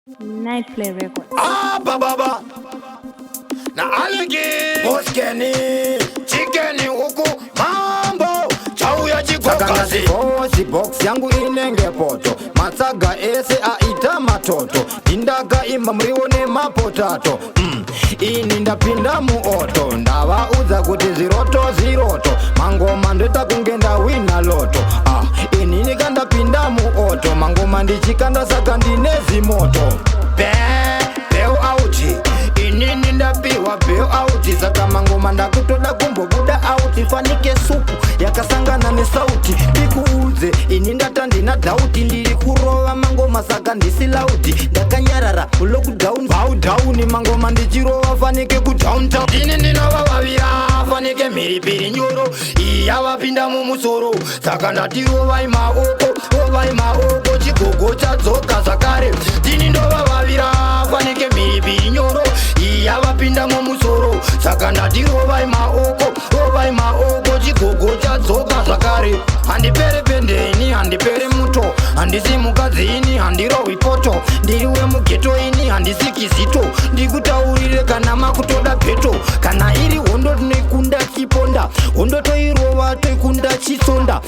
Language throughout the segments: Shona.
Nightplay Records. Ah, baba. Na aligi boskeni chikeni huku mambo chau ya jikokazi Bosi box yangu inenge poto matsaga ese aita matoto indaga imba mrione mapotato ini ndapinda muoto ndavauza kuti ziroto mangoma ndeta kungenda wina loto ini nikandapinda muoto mangoma ndichikanda saka ndine zimoto beu auti inini ndapiwa beu auti saka mangoma ndakutoda kumbobuda auti fanike supu yakasangana nesauti ndikuudze ini ndata ndina dauti ndiri kurova mangoma saka ndisi lauti ndakanyarara mulockdown baudown mangoma ndichirova fanike kudowntown ini ndinova vavira fanike mhiripiri nyoro iyavapinda mumusoro saka ndatirovai maoko chigogo chadzoka zvakare tini ndova vavira fanike mhiripiri nyoro iyavapinda mumusoro saka ndatirovai maoko chigogo chadzoka zvakare handipere pendeni handipere muto handisi mukadzi ini handirohwi poto ndiriwe mugeto ini handisi kizito ndikutaurire kana makutoda peto kana iri hondo tinoikunda chiponda hondo toirova toikunda chisonda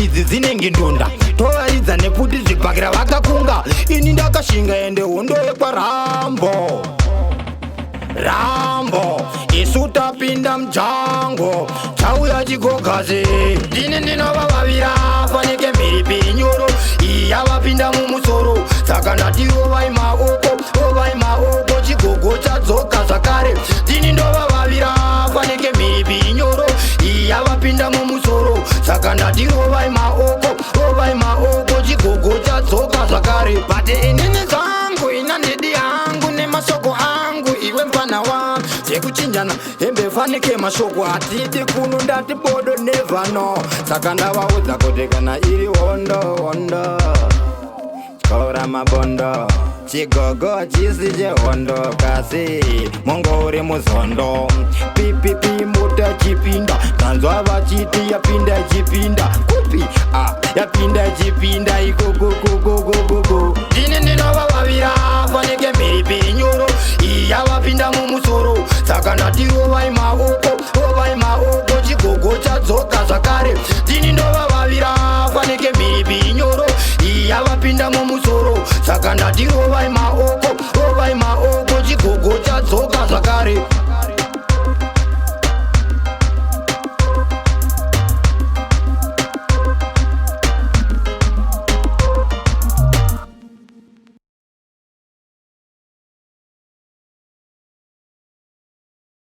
idzi dzinenge ndonda tovaridza neputi zvibhakira vakakunga ini ndakashinga ende hondo yekwarambo isu tapinda mjango chauya chikokazi ndini ndinova vavira fanike mhiripiri nyoro iyavapinda mumusoro saka ndatirovai maoko chigogo chadzoka zvakare ndini ndova vavira fanike mhiripiri nyoro iyavapinda mumusoro saka ndatirovai maoko chigogo chadzoka zvakare bate inini zangu ina ndedi yangu nemasoko angu iwe mpana wangu sekuchinjana hembe fanike mashoko hatiti kuno ndati bodo nevano saka ndavaudza kuti kana iri hondo kora mabondo chigogo chisi chehondo kasi mongo uri muzondo pipipi muta chipinda tanzwa vachiti yapinda chipinda kupi yapinda chipinda ikukukukukukuku ndini ndinova vavira fanike mhiripiri nyoro iyavapinda mumusoro saka ndatirovai maoko chigogo chadzoka zvakare ndini ndova vavira fanike mhiripiri nyoro iyavapinda mumusoro saka ndatirovai maoko chigogo chadzoka zvakare